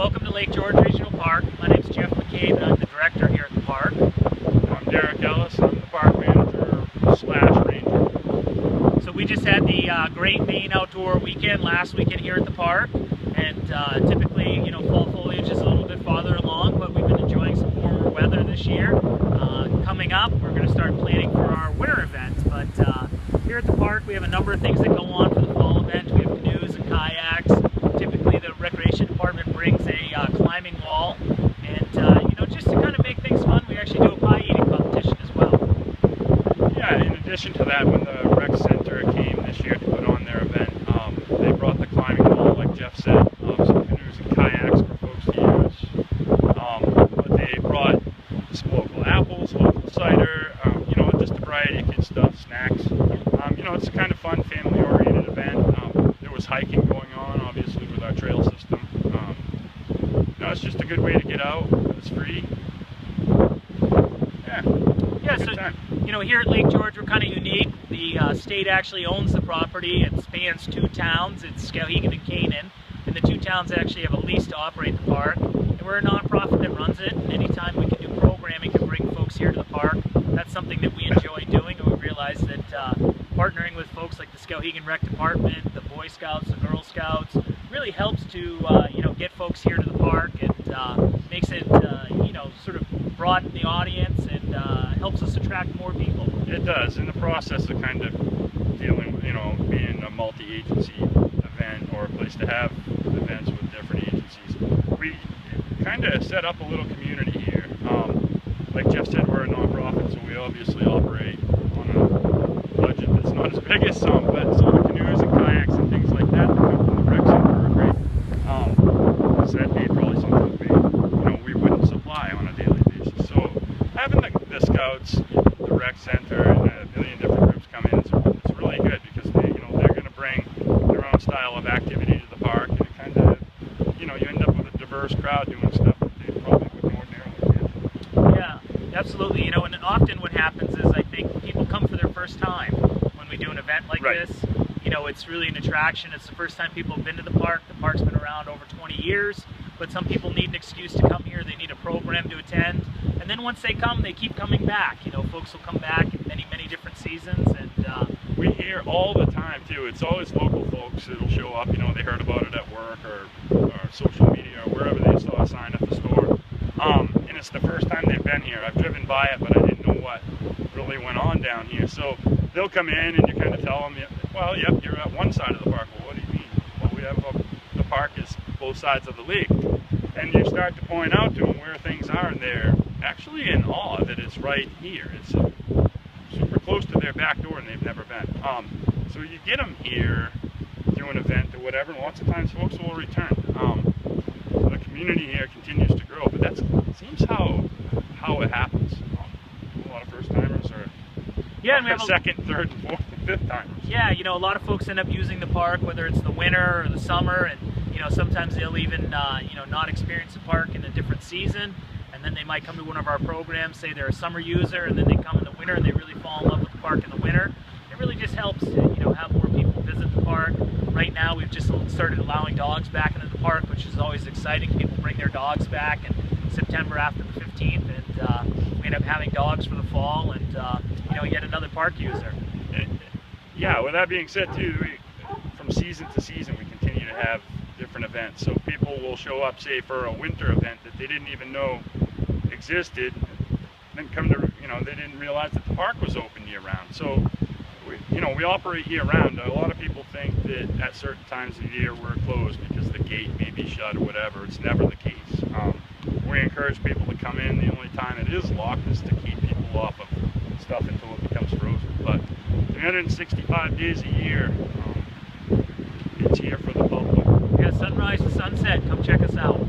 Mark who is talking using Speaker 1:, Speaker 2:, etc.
Speaker 1: welcome to Lake George Regional Park. My name is Jeff McCabe and I'm the director here at the park.
Speaker 2: I'm Derek Ellis, I'm the park manager / ranger.
Speaker 1: So we just had the great Maine outdoor weekend last weekend here at the park, and typically, fall foliage is a little bit farther along, but we've been enjoying some warmer weather this year. Coming up, we're going to start planning for our winter event, but here at the park we have a number of things that go on for the fall event. We have canoes and kayaks. Typically the recreation department brings a climbing wall, and just to kind of make things fun, we actually do a pie eating competition as well.
Speaker 2: Yeah, in addition to that, when the rec center came this year to put on their event, they brought the climbing wall, like Jeff said, some canoes and kayaks for folks to use. But they brought some local apples, local cider, just a variety of kid stuff, snacks. It's a kind of fun, family-oriented event. There was hiking going on, obviously, with our trail system. It's just a good way to get out. It's free.
Speaker 1: Yeah. So
Speaker 2: time.
Speaker 1: Here at Lake George, we're kind of unique. The state actually owns the property. It spans 2 towns. It's Skowhegan and Canaan, and the 2 towns actually have a lease to operate the park. And we're a nonprofit that runs it. And anytime we can do programming to bring folks here to the park, that's something that we enjoy doing. And we realize that partnering with folks like the Skowhegan Rec Department, the Boy Scouts, the Girl Scouts, really helps to get folks here to the park. It makes it sort of broaden the audience and helps us attract more people.
Speaker 2: It does. In the process of kind of dealing with, being a multi-agency event or a place to have events with different agencies, we kind of set up a little community here. Like Jeff said, we're a nonprofit, so we obviously operate on a budget that's not as big as some, but some of the canoes and kayaks and things like that come from the rec center are great. So that'd be probably something we wouldn't supply on a daily basis. So having the scouts, the rec center, and a million different groups come in, it's really good because they're going to bring their own style of activity to the park, and it kind of you end up with a diverse crowd doing stuff that they probably wouldn't ordinarily do.
Speaker 1: Yeah, absolutely. And often what happens is I think people come for their first time when we do an event like
Speaker 2: Right.
Speaker 1: this. It's really an attraction. It's the first time people have been to the park. The park's been around over 20 years, but some people need an excuse to come here. They need a program to attend. And then once they come, they keep coming back. Folks will come back in many, many different seasons. And
Speaker 2: we hear all the time, too. It's always local folks that'll show up. They heard about it at work or social media or wherever they saw a sign at the store. And it's the first time they've been here. I've driven by it, but I didn't know what really went on down here. So they'll come in and you kind of tell them, well, yep, you're at one side of the park. Well, what do you mean? Well, we have the park is both sides of the lake. And you start to point out to them where things are, and they're actually in awe that it's right here. It's super close to their back door and they've never been. So you get them here through an event or whatever, and lots of times folks will return. The community here continues to grow, but that seems how it happens. A lot of first timers are
Speaker 1: and we have
Speaker 2: second, third, and fourth, and fifth timers.
Speaker 1: Yeah, a lot of folks end up using the park, whether it's the winter or the summer, and sometimes they'll even not experience the park in a different season, and then they might come to one of our programs, say they're a summer user, and then they come in the winter and they really fall in love with the park in the winter. It really just helps to have more people visit the park. Right now we've just started allowing dogs back into the park, which is always exciting. People bring their dogs back in September after the 15th, and we end up having dogs for the fall, and yet another park user.
Speaker 2: Yeah, with that being said too, from season to season we continue to have different events. So people will show up, say, for a winter event that they didn't even know existed, then come to, they didn't realize that the park was open year-round. So, we operate year-round. A lot of people think that at certain times of the year we're closed because the gate may be shut or whatever. It's never the case. We encourage people to come in. The only time it is locked is to keep people off of stuff until it becomes frozen. But 365 days a year, it's here for the public.
Speaker 1: Yeah, sunrise to sunset. Come check us out.